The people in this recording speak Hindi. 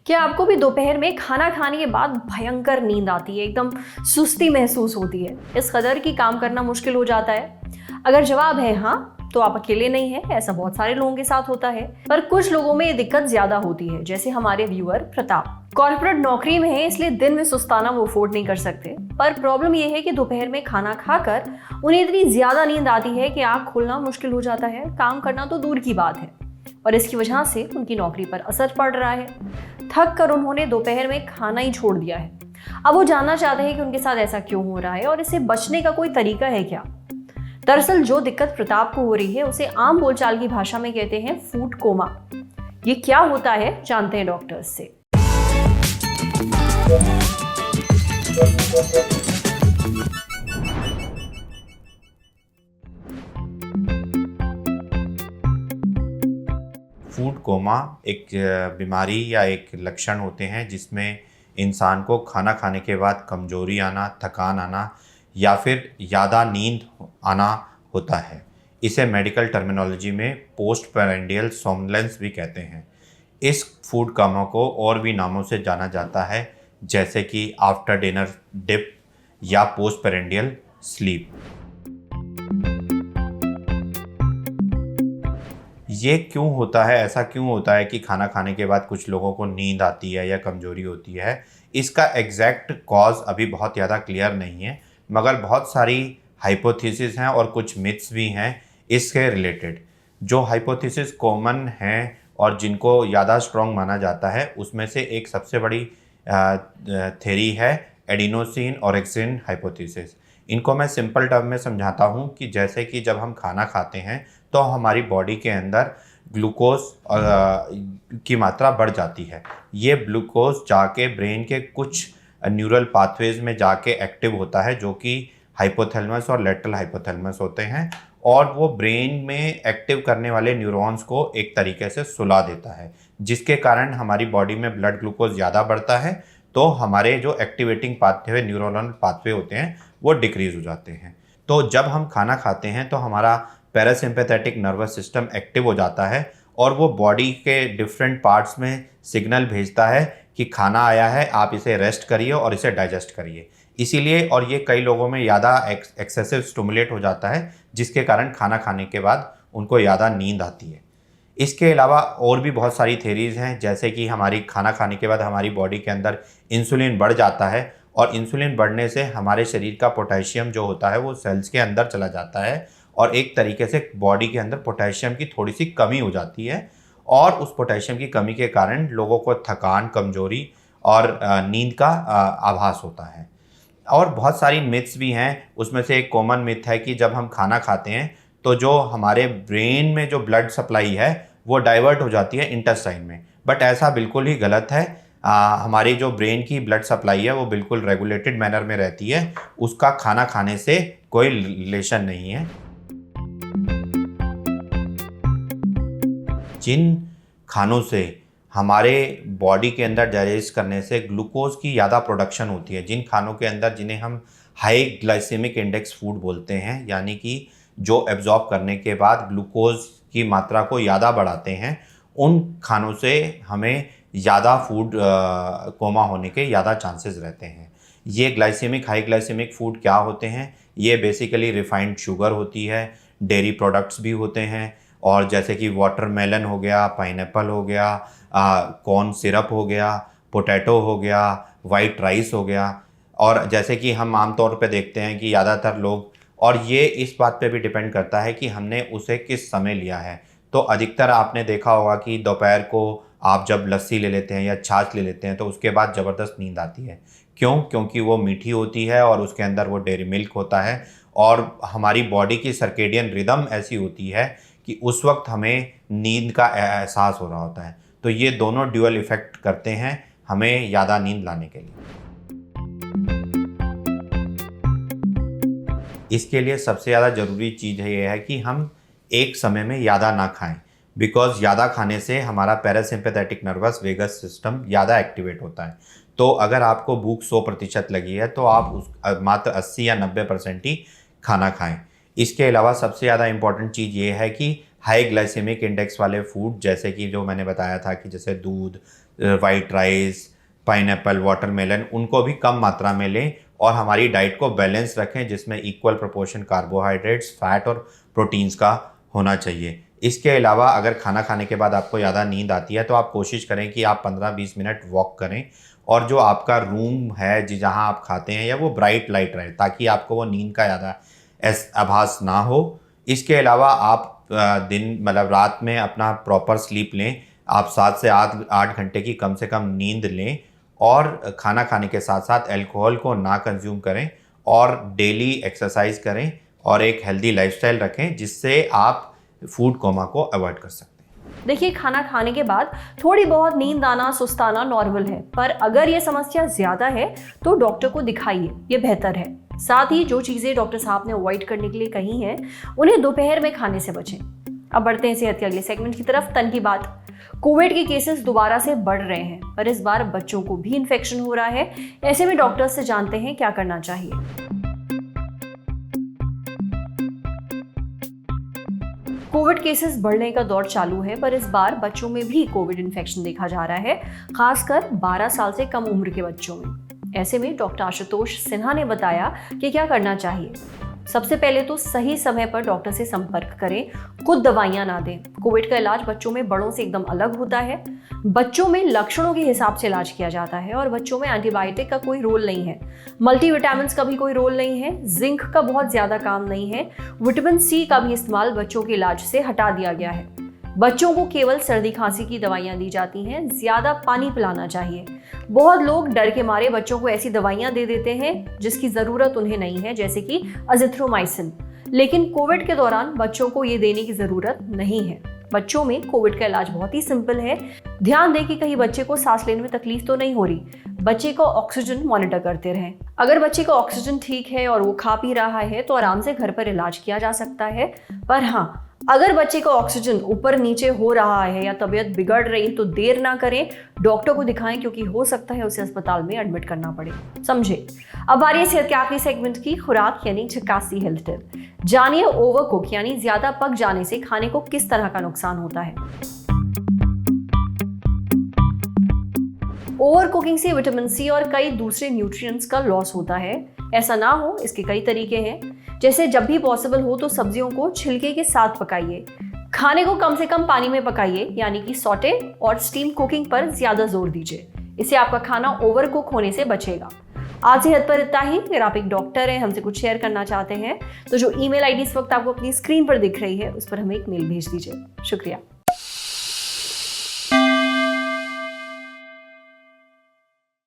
क्या आपको भी दोपहर में खाना खाने के बाद भयंकर नींद आती है, एकदम सुस्ती महसूस होती है, इस कदर की काम करना मुश्किल हो जाता है? अगर जवाब है हाँ, तो आप अकेले नहीं हैं, ऐसा बहुत सारे लोगों के साथ होता है। पर कुछ लोगों में ये दिक्कत ज्यादा होती है, जैसे हमारे व्यूअर प्रताप। कॉर्पोरेट नौकरी में है, इसलिए दिन में सुस्ताना वो अफोर्ड नहीं कर सकते। पर प्रॉब्लम ये है कि दोपहर में खाना खाकर उन्हें इतनी ज्यादा नींद आती है कि आंख खोलना मुश्किल हो जाता है, काम करना तो दूर की बात है। और इसकी वजह से उनकी नौकरी पर असर पड़ रहा है। थक कर उन्होंने दोपहर में खाना ही छोड़ दिया है। अब वो जानना चाहते हैं कि उनके साथ ऐसा क्यों हो रहा है और इससे बचने का कोई तरीका है क्या। दरअसल जो दिक्कत प्रताप को हो रही है उसे आम बोलचाल की भाषा में कहते हैं फूड कोमा। ये क्या होता है जानते हैं डॉक्टर्स से। फूड कोमा एक बीमारी या एक लक्षण होते हैं जिसमें इंसान को खाना खाने के बाद कमजोरी आना, थकान आना या फिर ज़्यादा नींद आना होता है। इसे मेडिकल टर्मिनोलॉजी में पोस्ट पेरेंडियल सोमनेंस भी कहते हैं। इस फूड कोमा को और भी नामों से जाना जाता है, जैसे कि आफ्टर डिनर डिप या पोस्ट पेरेंडियल स्लीप। ये क्यों होता है, ऐसा क्यों होता है कि खाना खाने के बाद कुछ लोगों को नींद आती है या कमज़ोरी होती है? इसका एग्जैक्ट कॉज अभी बहुत ज़्यादा क्लियर नहीं है, मगर बहुत सारी हाइपोथेसिस हैं और कुछ मिथ्स भी हैं इसके रिलेटेड। जो हाइपोथेसिस कॉमन हैं और जिनको ज़्यादा स्ट्रॉन्ग माना जाता है, उसमें से एक सबसे बड़ी थ्योरी है एडिनोसिन ऑरिजिन हाइपोथेसिस। इनको मैं सिंपल टर्म में समझाता हूँ कि जैसे कि जब हम खाना खाते हैं तो हमारी बॉडी के अंदर ग्लूकोज की मात्रा बढ़ जाती है। ये ग्लूकोज जाके ब्रेन के कुछ न्यूरल पाथवेज में जाके एक्टिव होता है, जो कि हाइपोथैलेमस और लेटरल हाइपोथैलेमस होते हैं, और वो ब्रेन में एक्टिव करने वाले न्यूरॉन्स को एक तरीके से सुला देता है, जिसके कारण हमारी बॉडी में ब्लड ग्लूकोज ज़्यादा बढ़ता है, तो हमारे जो एक्टिवेटिंग पाथवे न्यूरोनल पाथवे होते हैं वो डिक्रीज हो जाते हैं। तो जब हम खाना खाते हैं तो हमारा पैरासिम्पैथेटिक नर्वस सिस्टम एक्टिव हो जाता है और वो बॉडी के डिफरेंट पार्ट्स में सिग्नल भेजता है कि खाना आया है, आप इसे रेस्ट करिए और इसे डाइजेस्ट करिए। इसीलिए और ये कई लोगों में ज़्यादा एक्सेसिव स्टिमुलेट हो जाता है, जिसके कारण खाना खाने के बाद उनको ज़्यादा नींद आती है। इसके अलावा और भी बहुत सारी थेरीज़ हैं, जैसे कि हमारी खाना खाने के बाद हमारी बॉडी के अंदर इंसुलिन बढ़ जाता है और इंसुलिन बढ़ने से हमारे शरीर का पोटेशियम जो होता है वो सेल्स के अंदर चला जाता है और एक तरीके से बॉडी के अंदर पोटेशियम की थोड़ी सी कमी हो जाती है, और उस पोटेशियम की कमी के कारण लोगों को थकान, कमजोरी और नींद का आभास होता है। और बहुत सारी मिथ्स भी हैं। उसमें से एक कॉमन मिथ है कि जब हम खाना खाते हैं तो जो हमारे ब्रेन में जो ब्लड सप्लाई है वो डाइवर्ट हो जाती है इंटेस्टाइन में, बट ऐसा बिल्कुल ही गलत है। हमारी जो ब्रेन की ब्लड सप्लाई है वो बिल्कुल रेगुलेटेड मैनर में रहती है, उसका खाना खाने से कोई रिलेशन नहीं है। जिन खानों से हमारे बॉडी के अंदर डाइजेस्ट करने से ग्लूकोज की ज़्यादा प्रोडक्शन होती है, जिन खानों के अंदर जिन्हें हम हाई ग्लाइसेमिक इंडेक्स फूड बोलते हैं, यानी कि जो एब्जॉर्ब करने के बाद ग्लूकोज की मात्रा को ज़्यादा बढ़ाते हैं, उन खानों से हमें ज़्यादा फूड कोमा होने के ज़्यादा चांसेस रहते हैं। ये ग्लाइसेमिक, हाई ग्लाइसेमिक फूड क्या होते हैं? ये बेसिकली रिफाइंड शुगर होती है, डेयरी प्रोडक्ट्स भी होते हैं, और जैसे कि वाटरमेलन हो गया, पाइनएप्पल हो गया, कॉर्न सिरप हो गया, पोटैटो हो गया, वाइट राइस हो गया। और जैसे कि हम आमतौर पे देखते हैं कि ज़्यादातर लोग, और ये इस बात पे भी डिपेंड करता है कि हमने उसे किस समय लिया है। तो अधिकतर आपने देखा होगा कि दोपहर को आप जब लस्सी ले लेते हैं या छाछ ले लेते हैं तो उसके बाद ज़बरदस्त नींद आती है। क्यों? क्योंकि वो मीठी होती है और उसके अंदर वो डेयरी मिल्क होता है, और हमारी बॉडी की सर्केडियन रिदम ऐसी होती है कि उस वक्त हमें नींद का एहसास हो रहा होता है। तो ये दोनों ड्यूअल इफ़ेक्ट करते हैं हमें ज़्यादा नींद लाने के लिए। इसके लिए सबसे ज़्यादा ज़रूरी चीज़ ये है कि हम एक समय में ज़्यादा ना खाएं, बिकॉज ज़्यादा खाने से हमारा पैरासिम्पैथेटिक नर्वस वेगस सिस्टम ज़्यादा एक्टिवेट होता है। तो अगर आपको भूख 100% लगी है तो आप मात्र 80 या 90% ही खाना खाएं। इसके अलावा सबसे ज़्यादा इम्पॉर्टेंट चीज़ ये है कि हाई ग्लाइसेमिक इंडेक्स वाले फूड जैसे कि जो मैंने बताया था कि जैसे दूध, वाइट राइस, पाइनएप्पल, वाटरमेलन, उनको भी कम मात्रा में लें और हमारी डाइट को बैलेंस रखें जिसमें इक्वल प्रोपोर्शन कार्बोहाइड्रेट्स, फैट और प्रोटीन्स का होना चाहिए। इसके अलावा अगर खाना खाने के बाद आपको ज़्यादा नींद आती है तो आप कोशिश करें कि आप 15-20 मिनट वॉक करें और जो आपका रूम है जहाँ आप खाते हैं या वो ब्राइट लाइट रहे ताकि आपको वो नींद का ज़्यादा आभास ना हो। इसके अलावा आप रात में अपना प्रॉपर स्लीप लें। आप 7 से 8 घंटे की कम से कम नींद लें और खाना खाने के साथ साथ अल्कोहल को ना कंज्यूम करें और डेली एक्सरसाइज करें और एक हेल्दी लाइफस्टाइल रखें जिससे आप फूड कोमा को अवॉइड कर सकते हैं। देखिए, खाना खाने के बाद थोड़ी बहुत नींद आना, सुस्ताना नॉर्मल है, पर अगर ये समस्या ज्यादा है तो डॉक्टर को दिखाइए, ये बेहतर है। साथ ही जो चीजें डॉक्टर साहब ने अवॉइड करने के लिए कही हैं उन्हें दोपहर में खाने से बचें। अब बढ़ते हैं सेहत के अगले सेगमेंट की तरफ। तन की बात। कोविड के केसेस दोबारा से बढ़ रहे हैं, पर इस बार बच्चों को भी इन्फेक्शन हो रहा है। ऐसे में डॉक्टर से जानते हैं क्या करना चाहिए। कोविड केसेस बढ़ने का दौर चालू है, पर इस बार बच्चों में भी कोविड इन्फेक्शन देखा जा रहा है, खासकर 12 साल से कम उम्र के बच्चों में। ऐसे में डॉक्टर आशुतोष सिन्हा ने बताया कि क्या करना चाहिए। सबसे पहले तो सही समय पर डॉक्टर से संपर्क करें, खुद दवाइयां ना दें। कोविड का इलाज बच्चों में बड़ों से एकदम अलग होता है। बच्चों में लक्षणों के हिसाब से इलाज किया जाता है और बच्चों में एंटीबायोटिक का कोई रोल नहीं है, मल्टीविटामिन्स का भी कोई रोल नहीं है, जिंक का बहुत ज्यादा काम नहीं है, विटामिन सी का भी इस्तेमाल बच्चों के इलाज से हटा दिया गया है। बच्चों को केवल सर्दी खांसी की दवाइयां दी जाती हैं। ज्यादा पानी पिलाना चाहिए। बहुत लोग डर के मारे बच्चों को ऐसी दवाइयां दे देते हैं जिसकी जरूरत उन्हें नहीं है, जैसे कि अजिथ्रोमाइसिन, लेकिन कोविड के दौरान बच्चों को ये देने की जरूरत नहीं है। बच्चों में कोविड का इलाज बहुत ही सिंपल है। ध्यान दें कि कहीं बच्चे को सांस लेने में तकलीफ तो नहीं हो रही। बच्चे को ऑक्सीजन मॉनिटर करते रहें। अगर बच्चे का ऑक्सीजन ठीक है और वो खा पी रहा है तो आराम से घर पर इलाज किया जा सकता है। पर हाँ, अगर बच्चे का ऑक्सीजन ऊपर नीचे हो रहा है या तबीयत बिगड़ रही है तो देर ना करें, डॉक्टर को दिखाएं, क्योंकि हो सकता है उसे अस्पताल में एडमिट करना पड़े। समझे। अब आ रही है सेहत के आखिरी सेगमेंट की, खुराक यानी झकासी हेल्थ टिप। जानिए ओवर कुक यानी ज्यादा पक जाने से खाने को किस तरह का नुकसान होता है। ओवर कुकिंग से विटामिन सी और कई दूसरे न्यूट्रिएंट्स का लॉस होता है। ऐसा ना हो इसके कई तरीके हैं, जैसे जब भी पॉसिबल हो तो सब्जियों को छिलके के साथ पकाइए। खाने को कम से कम पानी में पकाइए, यानी कि सॉटे और स्टीम कुकिंग पर ज्यादा जोर दीजिए। इससे आपका खाना ओवर कुक होने से बचेगा। आज सेहत पर इतना ही। अगर आप एक डॉक्टर हैं, हमसे कुछ शेयर करना चाहते हैं तो जो ईमेल आईडी इस वक्त आपको अपनी स्क्रीन पर दिख रही है उस पर हमें एक मेल भेज दीजिए। शुक्रिया।